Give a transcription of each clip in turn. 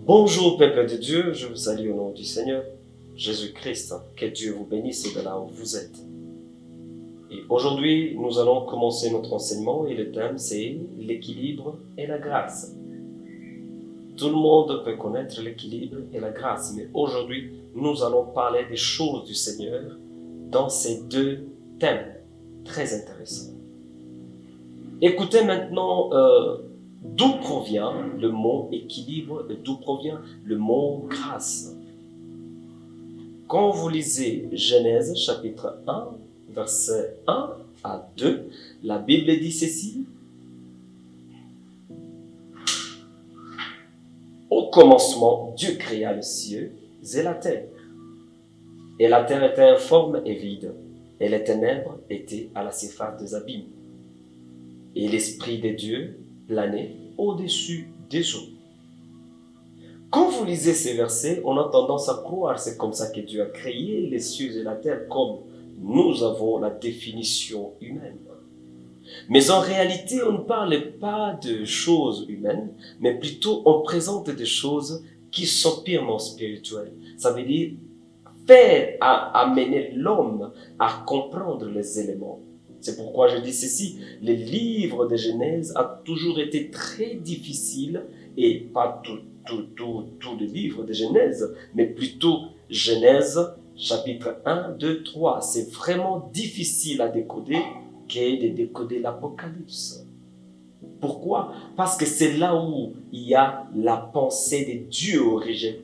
Bonjour peuple de Dieu, je vous salue au nom du Seigneur Jésus-Christ. Que Dieu vous bénisse de là où vous êtes. Et aujourd'hui, nous allons commencer notre enseignement et le thème c'est l'équilibre et la grâce. Tout le monde peut connaître l'équilibre et la grâce, mais aujourd'hui, nous allons parler des choses du Seigneur dans ces deux thèmes très intéressants. Écoutez maintenant d'où provient le mot équilibre et d'où provient le mot grâce. Quand vous lisez Genèse chapitre 1, versets 1 à 2, la Bible dit ceci. Au commencement, Dieu créa les cieux et la terre. Et la terre était informe et vide, et les ténèbres étaient à la surface des abîmes. Et l'Esprit de Dieu planait au-dessus des eaux. Quand vous lisez ces versets, on a tendance à croire c'est comme ça que Dieu a créé les cieux et la terre, comme nous avons la définition humaine. Mais en réalité, on ne parle pas de choses humaines, mais plutôt on présente des choses qui sont purement spirituelles. Ça veut dire faire amener l'homme à comprendre les éléments. C'est pourquoi je dis ceci, le livre de Genèse a toujours été très difficile, et pas tout le livre de Genèse, mais plutôt Genèse chapitre 1, 2, 3. C'est vraiment difficile à décoder que de décoder l'Apocalypse. Pourquoi? Parce que c'est là où il y a la pensée de Dieu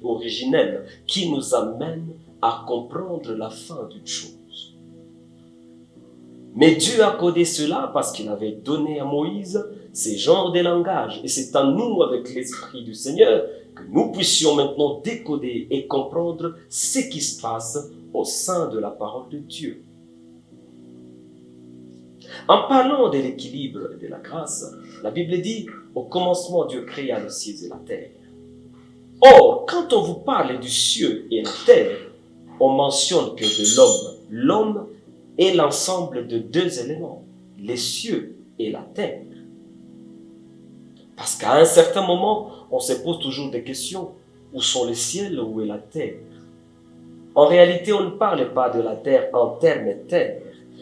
originelle qui nous amène à comprendre la fin d'une chose. Mais Dieu a codé cela parce qu'il avait donné à Moïse ces genres de langage. Et c'est à nous, avec l'Esprit du Seigneur, que nous puissions maintenant décoder et comprendre ce qui se passe au sein de la parole de Dieu. En parlant de l'équilibre et de la grâce, la Bible dit, au commencement, Dieu créa le ciel et la terre. Or, quand on vous parle du ciel et la terre, on mentionne que de l'homme est l'ensemble de deux éléments, les cieux et la terre. Parce qu'à un certain moment, on se pose toujours des questions. Où sont les ciels, où est la terre? En réalité, on ne parle pas de la terre en termes terre,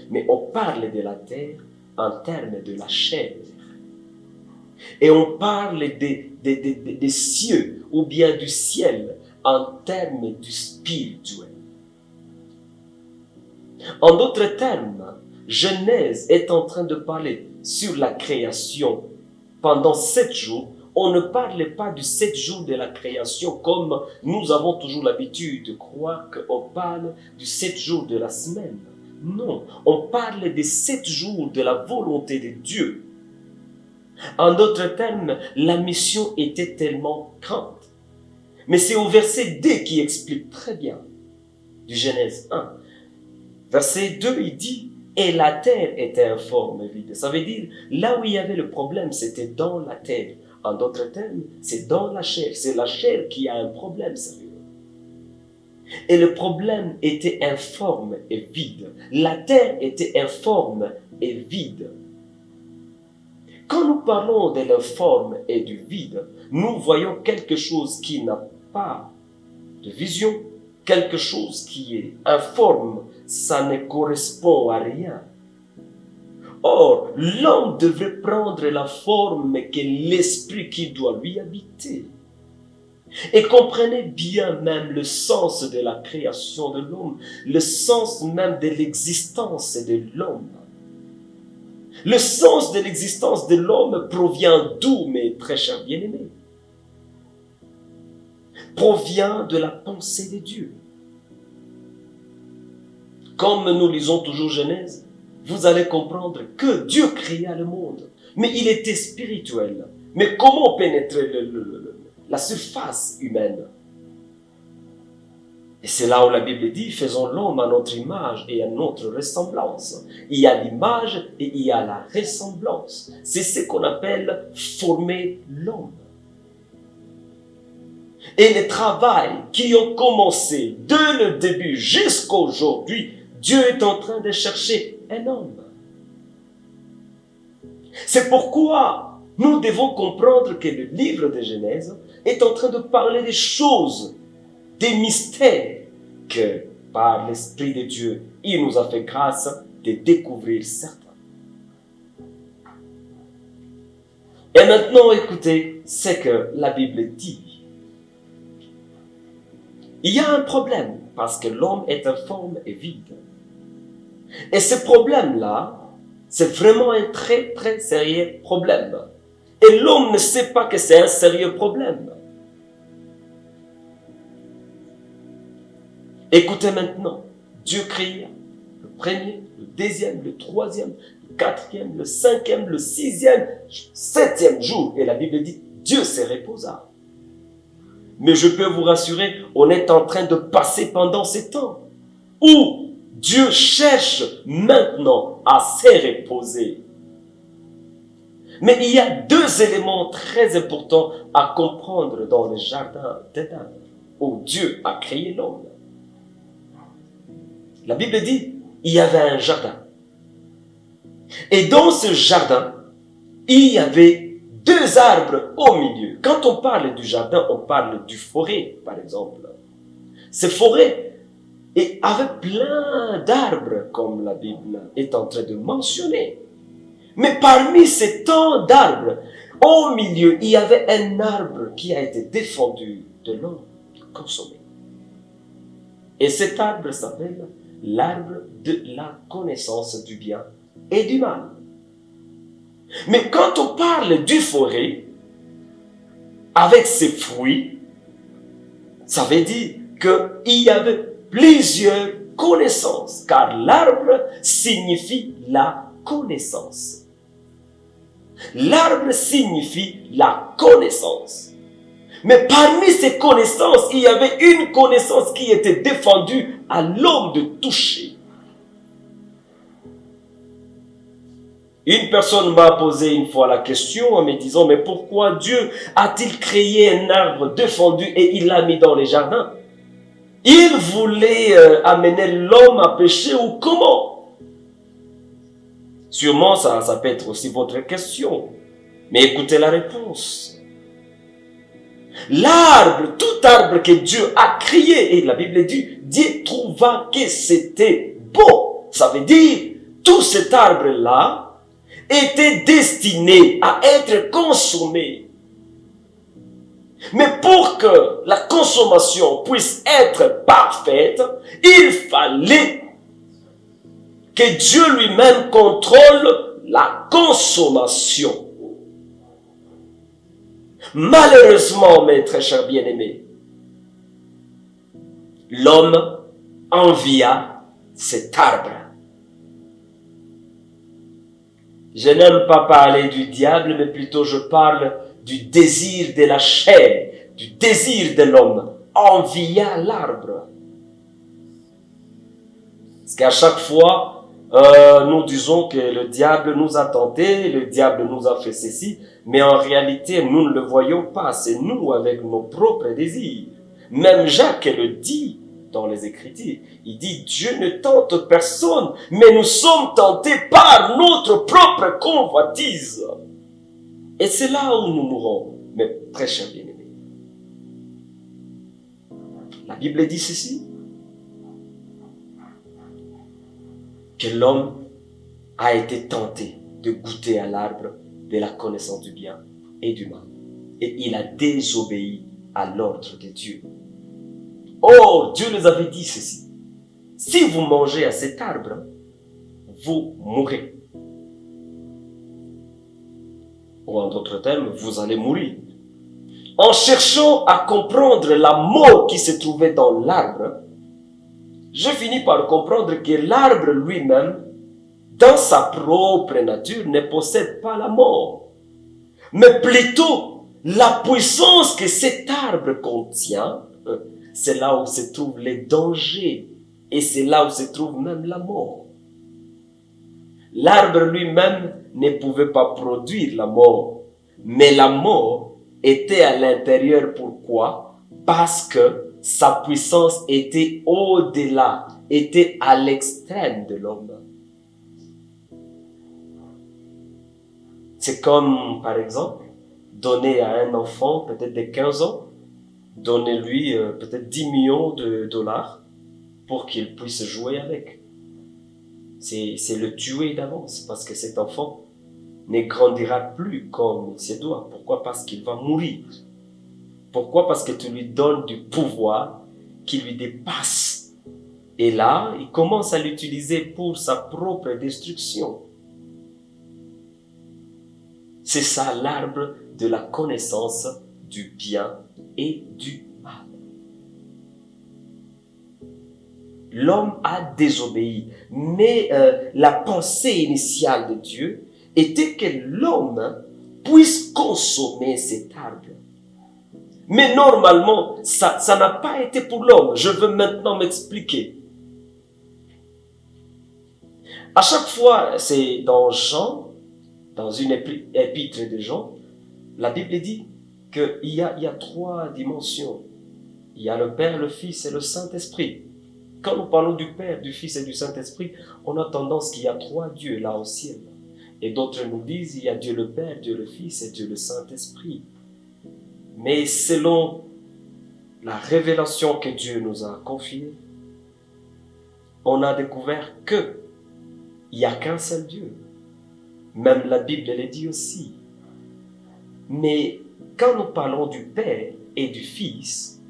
mais on parle de la terre en termes de la chair. Et on parle des cieux ou bien du ciel en termes du spirituel. En d'autres termes, Genèse est en train de parler sur la création. Pendant 7 jours, on ne parle pas du 7 jours de la création comme nous avons toujours l'habitude de croire qu'on parle du 7 jours de la semaine. Non, on parle des 7 jours de la volonté de Dieu. En d'autres termes, la mission était tellement grande. Mais c'est au verset 2 qui explique très bien, du Genèse 1. Verset 2, il dit, et la terre était informe et vide. Ça veut dire, là où il y avait le problème, c'était dans la terre. En d'autres termes, c'est dans la chair. C'est la chair qui a un problème sérieux. Et le problème était informe et vide. La terre était informe et vide. Quand nous parlons de l'informe et du vide, nous voyons quelque chose qui n'a pas de vision, quelque chose qui est informe, ça ne correspond à rien. Or, l'homme devrait prendre la forme que l'esprit qui doit lui habiter. Et comprenez bien même le sens de la création de l'homme, le sens même de l'existence de l'homme. Le sens de l'existence de l'homme provient d'où, mes très chers bien-aimés? Provient de la pensée de Dieu. Comme nous lisons toujours Genèse, vous allez comprendre que Dieu créa le monde, mais il était spirituel. Mais comment pénétrer la surface humaine? Et c'est là où la Bible dit, faisons l'homme à notre image et à notre ressemblance. Il y a l'image et il y a la ressemblance. C'est ce qu'on appelle former l'homme. Et les travails qui ont commencé dès le début jusqu'à aujourd'hui, Dieu est en train de chercher un homme. C'est pourquoi nous devons comprendre que le livre de Genèse est en train de parler des choses, des mystères que par l'Esprit de Dieu, il nous a fait grâce de découvrir certains. Et maintenant, écoutez ce que la Bible dit. Il y a un problème parce que l'homme est informe et vide. Et ce problème-là, c'est vraiment un très très sérieux problème. Et l'homme ne sait pas que c'est un sérieux problème. Écoutez maintenant, Dieu créa le premier, le deuxième, le troisième, le quatrième, le cinquième, le sixième, septième jour. Et la Bible dit, Dieu se reposa. Mais je peux vous rassurer, on est en train de passer pendant ces temps où Dieu cherche maintenant à se reposer. Mais il y a deux éléments très importants à comprendre dans le jardin d'Éden, où Dieu a créé l'homme. La Bible dit, il y avait un jardin. Et dans ce jardin, il y avait deux arbres au milieu. Quand on parle du jardin, on parle du forêt, par exemple. Ces forêts avaient plein d'arbres, comme la Bible est en train de mentionner. Mais parmi ces tant d'arbres, au milieu, il y avait un arbre qui a été défendu de l'homme, consommé. Et cet arbre s'appelle l'arbre de la connaissance du bien et du mal. Mais quand on parle du forêt, avec ses fruits, ça veut dire qu'il y avait plusieurs connaissances, car l'arbre signifie la connaissance. L'arbre signifie la connaissance. Mais parmi ces connaissances, il y avait une connaissance qui était défendue à l'homme de toucher. Une personne m'a posé une fois la question en me disant, mais pourquoi Dieu a-t-il créé un arbre défendu et il l'a mis dans les jardins? Il voulait amener l'homme à pécher ou comment? Sûrement, ça peut être aussi votre question. Mais écoutez la réponse. L'arbre, tout arbre que Dieu a créé, et la Bible dit, Dieu trouva que c'était beau. Ça veut dire, tout cet arbre-là était destiné à être consommé. Mais pour que la consommation puisse être parfaite, il fallait que Dieu lui-même contrôle la consommation. Malheureusement, mes très chers bien-aimés, l'homme envia cet arbre. Je n'aime pas parler du diable, mais plutôt je parle du désir de la chair, du désir de l'homme, envia l'arbre. Parce qu'à chaque fois, nous disons que le diable nous a tentés, le diable nous a fait ceci, mais en réalité, nous ne le voyons pas. C'est nous avec nos propres désirs. Même Jacques le dit dans les Écritures. Il dit, Dieu ne tente personne, mais nous sommes tentés par notre propre convoitise. Et c'est là où nous mourrons, mes très chers bien-aimés. La Bible dit ceci, que l'homme a été tenté de goûter à l'arbre de la connaissance du bien et du mal. Et il a désobéi à l'ordre de Dieu. Or, Dieu nous avait dit ceci. Si vous mangez à cet arbre, vous mourrez. Ou en d'autres termes, vous allez mourir. En cherchant à comprendre la mort qui se trouvait dans l'arbre, j'ai fini par comprendre que l'arbre lui-même, dans sa propre nature, ne possède pas la mort, mais plutôt la puissance que cet arbre contient. C'est là où se trouvent les dangers et c'est là où se trouve même la mort. L'arbre lui-même ne pouvait pas produire la mort, mais la mort était à l'intérieur. Pourquoi? Parce que sa puissance était au-delà, était à l'extrême de l'homme. C'est comme, par exemple, donnez à un enfant peut-être de 15 ans, donnez-lui peut-être 10 millions de dollars pour qu'il puisse jouer avec. C'est le tuer d'avance parce que cet enfant ne grandira plus comme il se doit. Pourquoi? Parce qu'il va mourir. Pourquoi? Parce que tu lui donnes du pouvoir qui lui dépasse. Et là, il commence à l'utiliser pour sa propre destruction. C'est ça l'arbre de la connaissance du bien et du mal. L'homme a désobéi, mais la pensée initiale de Dieu était que l'homme puisse consommer cet arbre. Mais normalement, ça n'a pas été pour l'homme. Je veux maintenant m'expliquer. À chaque fois, c'est dans Jean, dans une épître de Jean, la Bible dit qu'il y a 3 dimensions. Il y a le Père, le Fils et le Saint-Esprit. Quand nous parlons du Père, du Fils et du Saint-Esprit, on a tendance qu'il y a 3 dieux là au ciel. Et d'autres nous disent il y a Dieu le Père, Dieu le Fils et Dieu le Saint-Esprit. Mais selon la révélation que Dieu nous a confiée, on a découvert qu'il n'y a qu'un seul Dieu. Même la Bible le dit aussi. Mais quand nous parlons du Père et du Fils,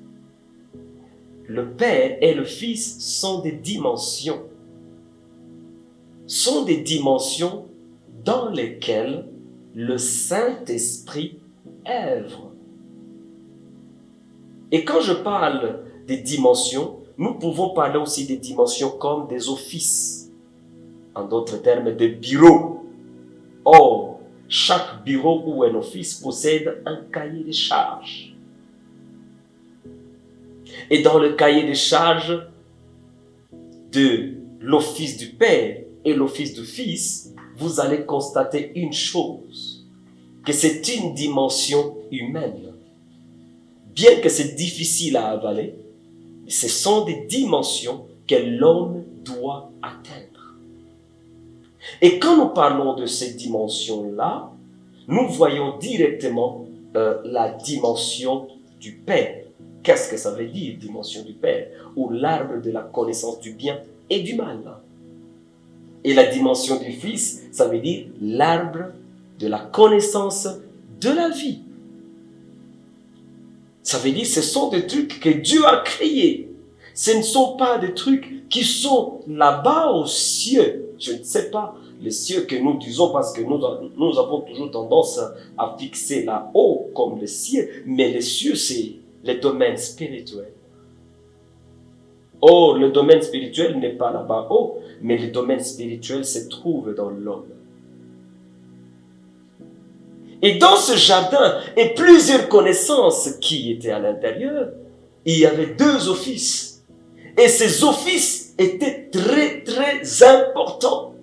le Père et le Fils sont des dimensions. Sont des dimensions dans lesquelles le Saint-Esprit œuvre. Et quand je parle des dimensions, nous pouvons parler aussi des dimensions comme des offices. En d'autres termes, des bureaux. Or, chaque bureau ou un office possède un cahier de charges. Et dans le cahier de charges de l'office du Père et l'office du Fils, vous allez constater une chose, que c'est une dimension humaine. Bien que c'est difficile à avaler, ce sont des dimensions que l'homme doit atteindre. Et quand nous parlons de ces dimensions-là, nous voyons directement la dimension du Père. Qu'est-ce que ça veut dire, dimension du Père? Ou l'arbre de la connaissance du bien et du mal. Et la dimension du Fils, ça veut dire l'arbre de la connaissance de la vie. Ça veut dire ce sont des trucs que Dieu a créés. Ce ne sont pas des trucs qui sont là-bas aux cieux. Je ne sais pas les cieux que nous disons parce que nous avons toujours tendance à fixer là-haut comme les cieux. Mais les cieux, c'est le domaine spirituel. Or, le domaine spirituel n'est pas là-bas haut, mais le domaine spirituel se trouve dans l'homme. Et dans ce jardin, et plusieurs connaissances qui étaient à l'intérieur, il y avait 2 offices. Et ces offices étaient très, très importants.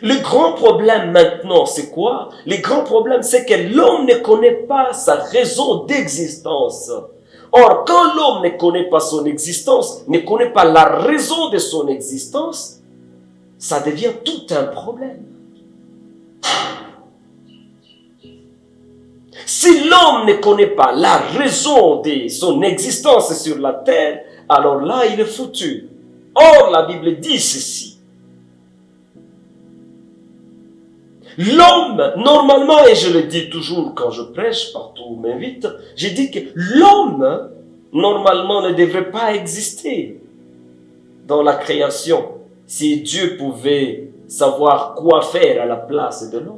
Le grand problème maintenant, c'est quoi? Le grand problème, c'est que l'homme ne connaît pas sa raison d'existence. Or, quand l'homme ne connaît pas son existence, ne connaît pas la raison de son existence, ça devient tout un problème. Si l'homme ne connaît pas la raison de son existence sur la terre, alors là, il est foutu. Or, la Bible dit ceci. L'homme, normalement, et je le dis toujours quand je prêche, partout où m'invite, je dis que l'homme, normalement, ne devrait pas exister dans la création si Dieu pouvait savoir quoi faire à la place de l'homme.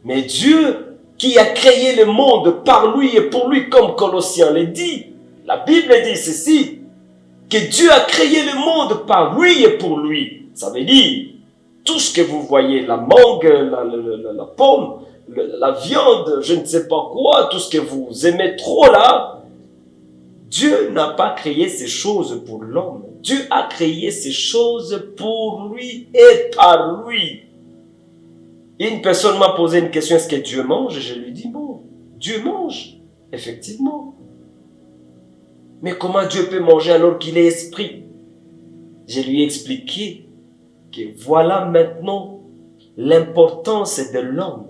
Mais Dieu, qui a créé le monde par lui et pour lui, comme Colossiens le dit, la Bible dit ceci, que Dieu a créé le monde par lui et pour lui. Ça veut dire, tout ce que vous voyez, la mangue, la pomme, la viande, je ne sais pas quoi, tout ce que vous aimez trop là, Dieu n'a pas créé ces choses pour l'homme. Dieu a créé ces choses pour lui et par lui. Une personne m'a posé une question, est-ce que Dieu mange? Je lui dis, bon, Dieu mange, effectivement. Mais comment Dieu peut manger alors qu'il est esprit? Je lui ai expliqué que voilà maintenant l'importance de l'homme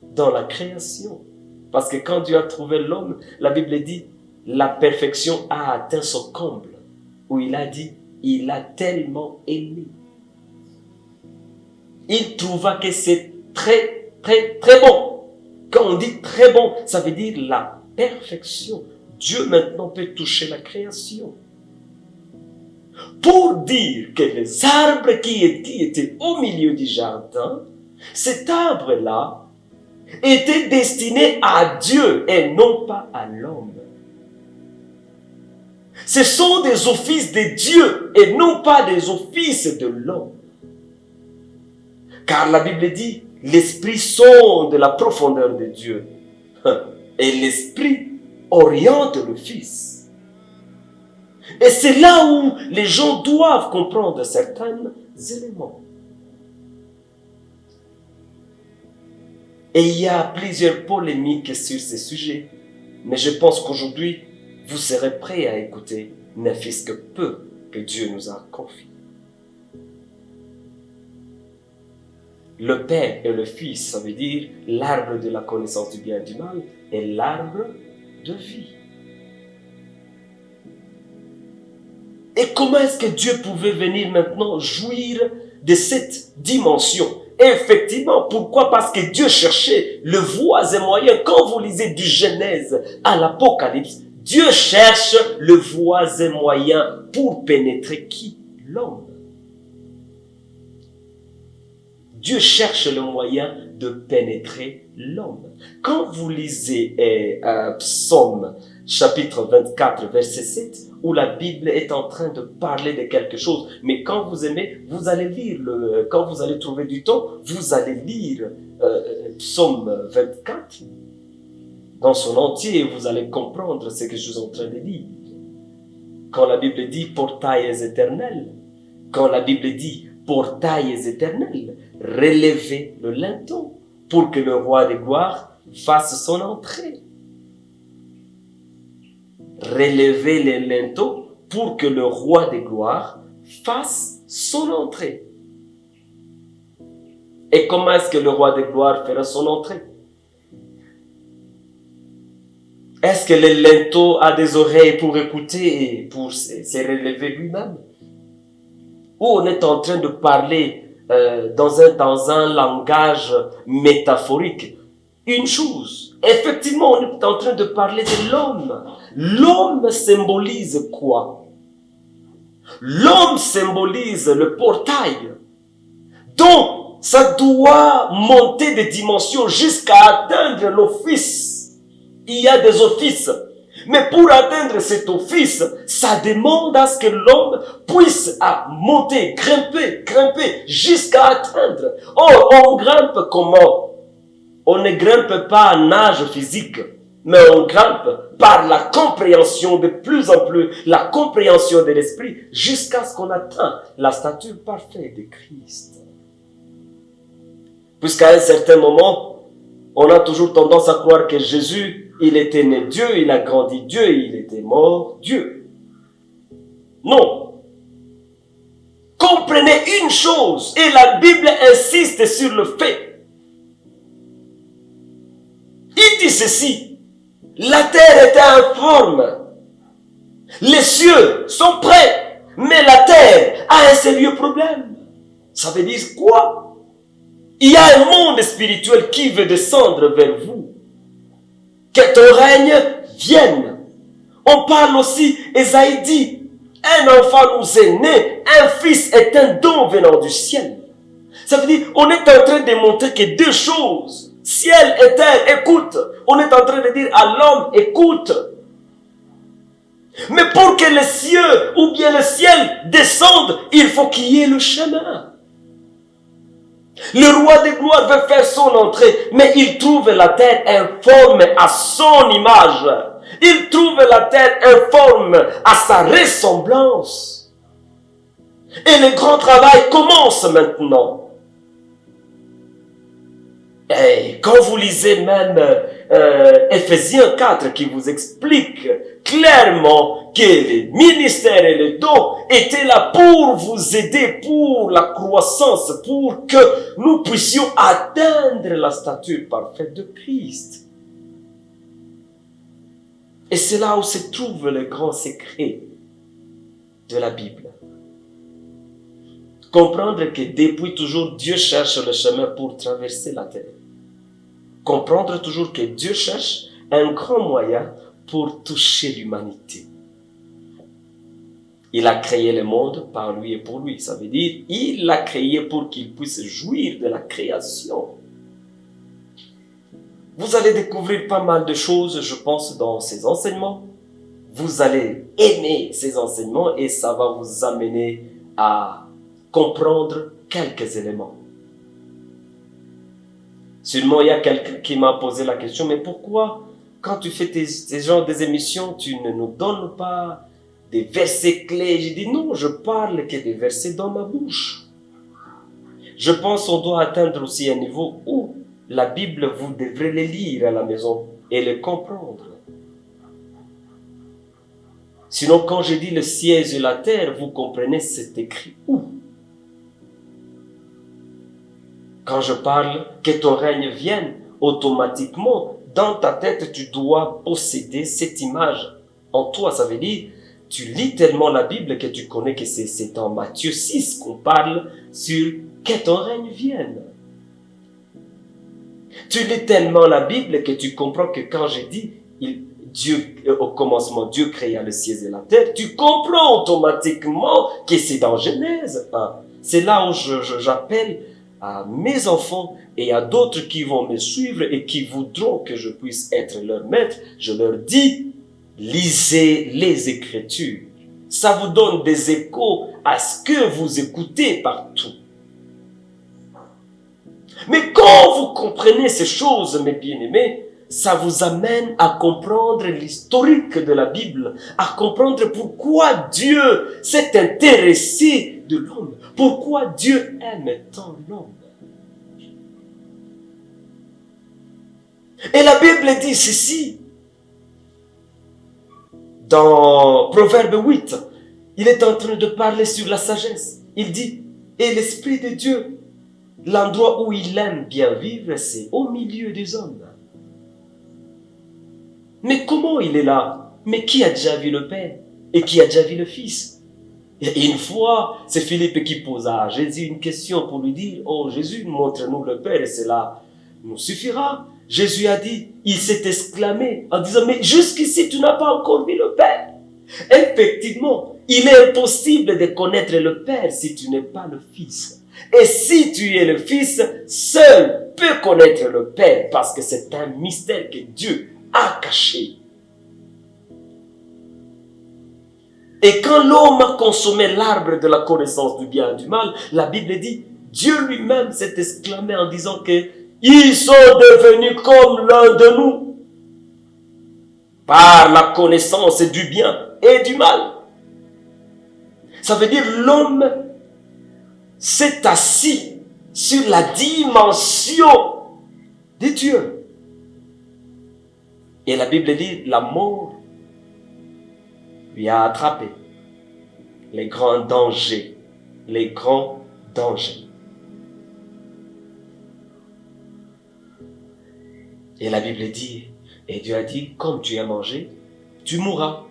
dans la création. Parce que quand Dieu a trouvé l'homme, la Bible dit, la perfection a atteint son comble. Où il a dit, il a tellement aimé. Il trouva que c'est très, très, très bon. Quand on dit très bon, ça veut dire la perfection. Dieu maintenant peut toucher la création. Pour dire que les arbres qui étaient au milieu du jardin, cet arbre-là était destiné à Dieu et non pas à l'homme. Ce sont des offices de Dieu et non pas des offices de l'homme. Car la Bible dit, l'esprit sonde la profondeur de Dieu. Et l'esprit oriente le Fils. Et c'est là où les gens doivent comprendre certains éléments. Et il y a plusieurs polémiques sur ces sujets. Mais je pense qu'aujourd'hui, vous serez prêts à écouter, ne fût-ce que peu, que Dieu nous a confié. Le Père et le Fils, ça veut dire l'arbre de la connaissance du bien et du mal et l'arbre de vie. Et comment est-ce que Dieu pouvait venir maintenant jouir de cette dimension? Et effectivement, pourquoi? Parce que Dieu cherchait le voies et moyens. Quand vous lisez du Genèse à l'Apocalypse, Dieu cherche le voies et moyens pour pénétrer qui? L'homme. Dieu cherche le moyen de pénétrer l'homme. Quand vous lisez Psaume chapitre 24, verset 7, où la Bible est en train de parler de quelque chose, mais quand vous aimez, vous allez lire, quand vous allez trouver du temps, vous allez lire Psaume 24 dans son entier et vous allez comprendre ce que je suis en train de dire. Quand la Bible dit portails éternels, quand la Bible dit portails éternels, relevez le linteau pour que le roi de gloire fasse son entrée. Relevez les linteaux pour que le roi de gloire fasse son entrée. Et comment est-ce que le roi de gloire fera son entrée? Est-ce que le linteau a des oreilles pour écouter et pour se relever lui-même? Ou on est en train de parler dans un langage métaphorique? Une chose, effectivement, on est en train de parler de l'homme. L'homme symbolise quoi? L'homme symbolise le portail. Donc, ça doit monter de dimensions jusqu'à atteindre l'office. Il y a des offices. Mais pour atteindre cet office, ça demande à ce que l'homme puisse monter, grimper, jusqu'à atteindre. Or, on grimpe comment? On ne grimpe pas en âge physique, mais on grimpe par la compréhension de plus en plus, la compréhension de l'esprit, jusqu'à ce qu'on atteigne la stature parfaite de Christ. Puisqu'à un certain moment, on a toujours tendance à croire que Jésus, il était né Dieu, il a grandi Dieu, il était mort Dieu. Non. Comprenez une chose, et la Bible insiste sur le fait. Il dit ceci, la terre est informe, les cieux sont prêts, mais la terre a un sérieux problème. Ça veut dire quoi? Il y a un monde spirituel qui veut descendre vers vous. Que ton règne vienne. On parle aussi, Ésaïe dit, un enfant nous est né, un fils est un don venant du ciel. Ça veut dire, on est en train de montrer que deux choses, ciel et terre, écoute. On est en train de dire à l'homme, écoute. Mais pour que les cieux ou bien le ciel descendent, il faut qu'il y ait le chemin. Le roi de gloire veut faire son entrée, mais il trouve la terre informe à son image. Il trouve la terre informe à sa ressemblance. Et le grand travail commence maintenant. Et quand vous lisez même Ephésiens 4 qui vous explique clairement que les ministères et les dons étaient là pour vous aider, pour la croissance, pour que nous puissions atteindre la stature parfaite de Christ. Et c'est là où se trouve le grand secret de la Bible. Comprendre que depuis toujours, Dieu cherche le chemin pour traverser la terre. Comprendre toujours que Dieu cherche un grand moyen pour toucher l'humanité. Il a créé le monde par lui et pour lui. Ça veut dire, il l'a créé pour qu'il puisse jouir de la création. Vous allez découvrir pas mal de choses, je pense, dans ces enseignements. Vous allez aimer ces enseignements et ça va vous amener à comprendre quelques éléments. Sûrement, il y a quelqu'un qui m'a posé la question, mais pourquoi, quand tu fais ces genres des émissions, tu ne nous donnes pas des versets clés? J'ai dit non, je parle que des versets dans ma bouche. Je pense qu'on doit atteindre aussi un niveau où la Bible, vous devrez les lire à la maison et les comprendre. Sinon, quand je dis le ciel et la terre, vous comprenez c'est écrit où? Quand je parle que ton règne vienne, automatiquement, dans ta tête, tu dois posséder cette image en toi. Ça veut dire, tu lis tellement la Bible que tu connais que c'est en Matthieu 6 qu'on parle sur que ton règne vienne. Tu lis tellement la Bible que tu comprends que quand je dis Dieu, au commencement, Dieu créa le ciel et la terre, tu comprends automatiquement que c'est dans Genèse 1. C'est là où j'appelle à mes enfants et à d'autres qui vont me suivre et qui voudront que je puisse être leur maître. Je leur dis, lisez les Écritures. Ça vous donne des échos à ce que vous écoutez partout. Mais quand vous comprenez ces choses, mes bien-aimés, ça vous amène à comprendre l'historique de la Bible, à comprendre pourquoi Dieu s'est intéressé de l'homme, pourquoi Dieu aime tant l'homme. Et la Bible dit ceci, dans Proverbe 8, il est en train de parler sur la sagesse. Il dit, et l'Esprit de Dieu, l'endroit où il aime bien vivre, c'est au milieu des hommes. Mais comment il est là? Mais qui a déjà vu le Père? Et qui a déjà vu le Fils? Et une fois, c'est Philippe qui posa à Jésus une question pour lui dire, oh Jésus, montre-nous le Père et cela nous suffira. Jésus a dit, il s'est exclamé en disant, mais jusqu'ici tu n'as pas encore vu le Père. Effectivement, il est impossible de connaître le Père si tu n'es pas le Fils. Et si tu es le Fils, seul peut connaître le Père parce que c'est un mystère que Dieu a caché. Et quand l'homme a consommé l'arbre de la connaissance du bien et du mal, la Bible dit, Dieu lui-même s'est exclamé en disant que ils sont devenus comme l'un de nous par la connaissance du bien et du mal. Ça veut dire l'homme s'est assis sur la dimension de Dieu. Et la Bible dit, la mort lui a attrapé les grands dangers, les grands dangers. Et la Bible dit, et Dieu a dit, comme tu as mangé, tu mourras.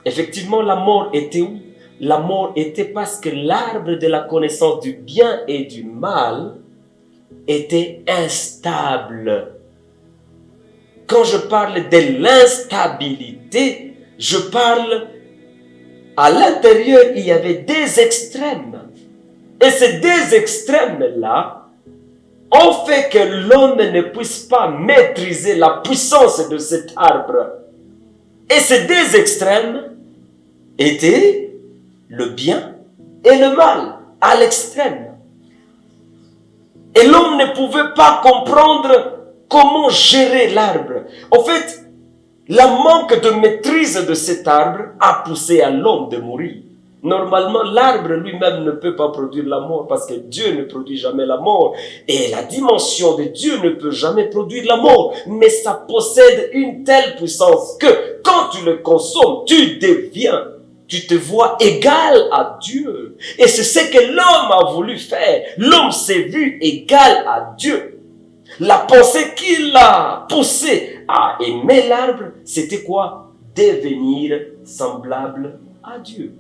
Effectivement, la mort était où? La mort était parce que l'arbre de la connaissance du bien et du mal était instable. Quand je parle de l'instabilité, je parle à l'intérieur, il y avait des extrêmes. Et ces deux extrêmes-là ont fait que l'homme ne puisse pas maîtriser la puissance de cet arbre. Et ces deux extrêmes étaient le bien et le mal, à l'extrême. Et l'homme ne pouvait pas comprendre comment gérer l'arbre. En fait, le manque de maîtrise de cet arbre a poussé à l'homme de mourir. Normalement, l'arbre lui-même ne peut pas produire la mort parce que Dieu ne produit jamais la mort. Et la dimension de Dieu ne peut jamais produire la mort. Mais ça possède une telle puissance que quand tu le consommes, tu te vois égal à Dieu. Et c'est ce que l'homme a voulu faire. L'homme s'est vu égal à Dieu. La pensée qui l'a poussé à aimer l'arbre, c'était quoi? Devenir semblable à Dieu.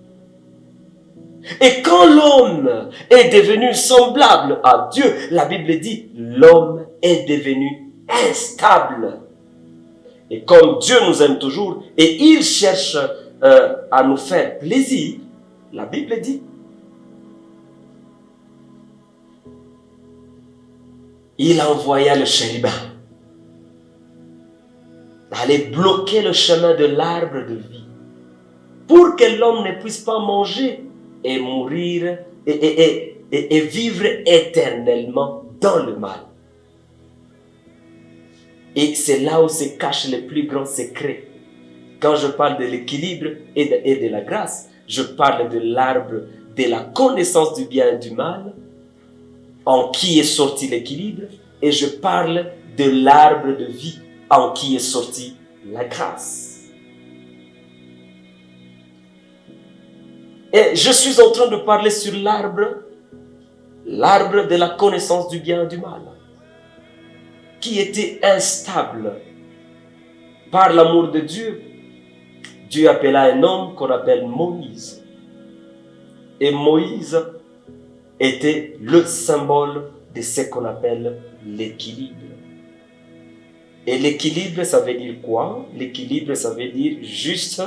Et quand l'homme est devenu semblable à Dieu, la Bible dit, l'homme est devenu instable. Et comme Dieu nous aime toujours, et il cherche à nous faire plaisir, la Bible dit, il envoya le chérubin d'aller bloquer le chemin de l'arbre de vie pour que l'homme ne puisse pas manger et mourir et vivre éternellement dans le mal. Et c'est là où se cache le plus grand secret. Quand je parle de l'équilibre et de la grâce, je parle de l'arbre de la connaissance du bien et du mal, en qui est sorti l'équilibre, et je parle de l'arbre de vie, en qui est sorti la grâce. Et je suis en train de parler sur l'arbre de la connaissance du bien et du mal, qui était instable. Par l'amour de Dieu, Dieu appela un homme qu'on appelle Moïse. Et Moïse était le symbole de ce qu'on appelle l'équilibre. Et l'équilibre, ça veut dire quoi? L'équilibre, ça veut dire juste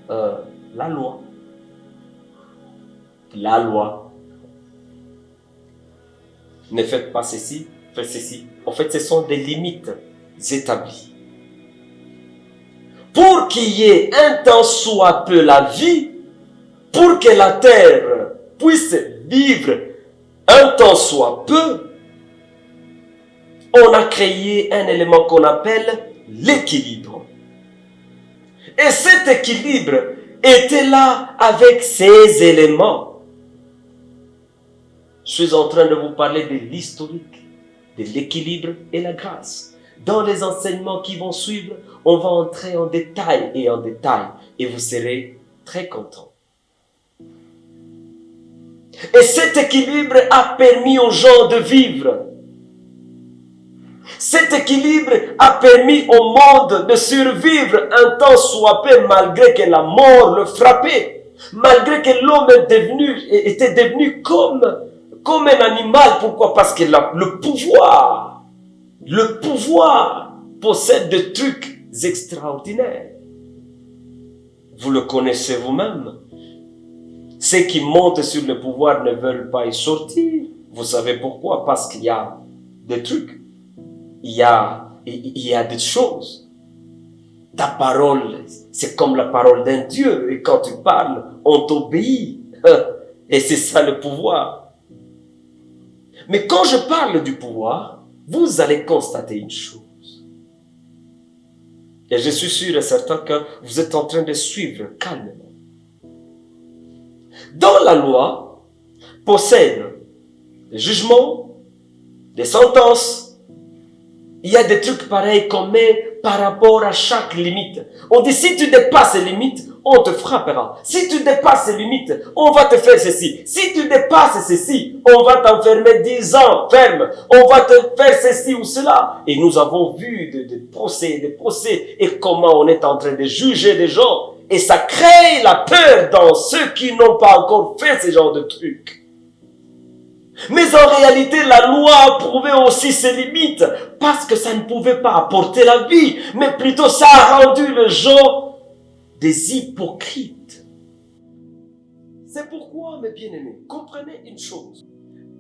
la loi. La loi. Ne faites pas ceci, faites ceci. En fait, ce sont des limites établies. Pour qu'il y ait un tant soit peu la vie, pour que la terre puisse vivre un temps soit peu, on a créé un élément qu'on appelle l'équilibre. Et cet équilibre était là avec ces éléments. Je suis en train de vous parler de l'historique, de l'équilibre et la grâce. Dans les enseignements qui vont suivre, on va entrer en détail et vous serez très contents. Et cet équilibre a permis aux gens de vivre. Cet équilibre a permis au monde de survivre un temps soit peu malgré que la mort le frappait. Malgré que l'homme était devenu comme un animal. Pourquoi? Parce que le pouvoir possède des trucs extraordinaires. Vous le connaissez vous-même. Ceux qui montent sur le pouvoir ne veulent pas y sortir. Vous savez pourquoi? Parce qu'il y a des trucs. Il y a des choses. Ta parole, c'est comme la parole d'un Dieu. Et quand tu parles, on t'obéit. Et c'est ça le pouvoir. Mais quand je parle du pouvoir, vous allez constater une chose. Et je suis sûr et certain que vous êtes en train de suivre calmement. Dans la loi, possède des jugements, des sentences. Il y a des trucs pareils qu'on met par rapport à chaque limite. On dit, si tu dépasses les limites, on te frappera. Si tu dépasses les limites, on va te faire ceci. Si tu dépasses ceci, on va t'enfermer 10 ans ferme. On va te faire ceci ou cela. Et nous avons vu des procès et comment on est en train de juger des gens. Et ça crée la peur dans ceux qui n'ont pas encore fait ce genre de trucs. Mais en réalité, la loi a prouvé aussi ses limites, parce que ça ne pouvait pas apporter la vie, mais plutôt ça a rendu les gens des hypocrites. C'est pourquoi, mes bien-aimés, comprenez une chose.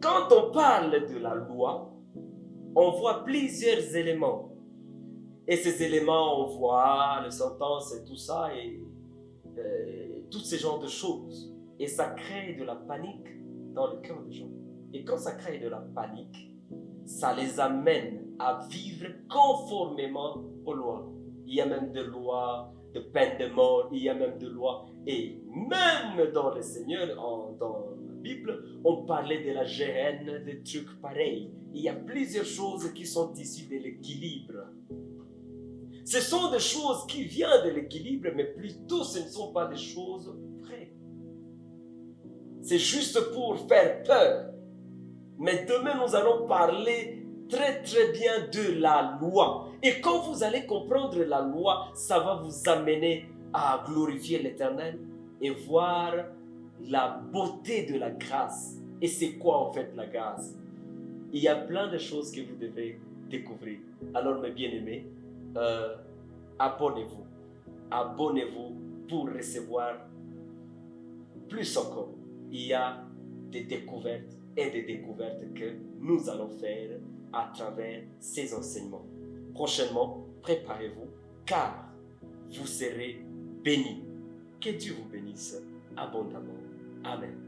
Quand on parle de la loi, on voit plusieurs éléments. Et ces éléments, on voit les sentences et tout ça, et tous ces genres de choses. Et ça crée de la panique dans le cœur des gens. Et quand ça crée de la panique, ça les amène à vivre conformément aux lois. Il y a même des lois de peine de mort, il y a même des lois. Et même dans le Seigneur, dans la Bible, on parlait de la géhenne, des trucs pareils. Il y a plusieurs choses qui sont issues de l'équilibre. Ce sont des choses qui viennent de l'équilibre, mais plutôt ce ne sont pas des choses vraies. C'est juste pour faire peur. Mais demain, nous allons parler très très bien de la loi. Et quand vous allez comprendre la loi, ça va vous amener à glorifier l'Éternel et voir la beauté de la grâce. Et c'est quoi en fait la grâce? Il y a plein de choses que vous devez découvrir. Alors mes bien-aimés, abonnez-vous. Abonnez-vous pour recevoir plus encore. Il y a des découvertes et des découvertes que nous allons faire à travers ces enseignements. Prochainement, préparez-vous car vous serez bénis. Que Dieu vous bénisse abondamment. Amen.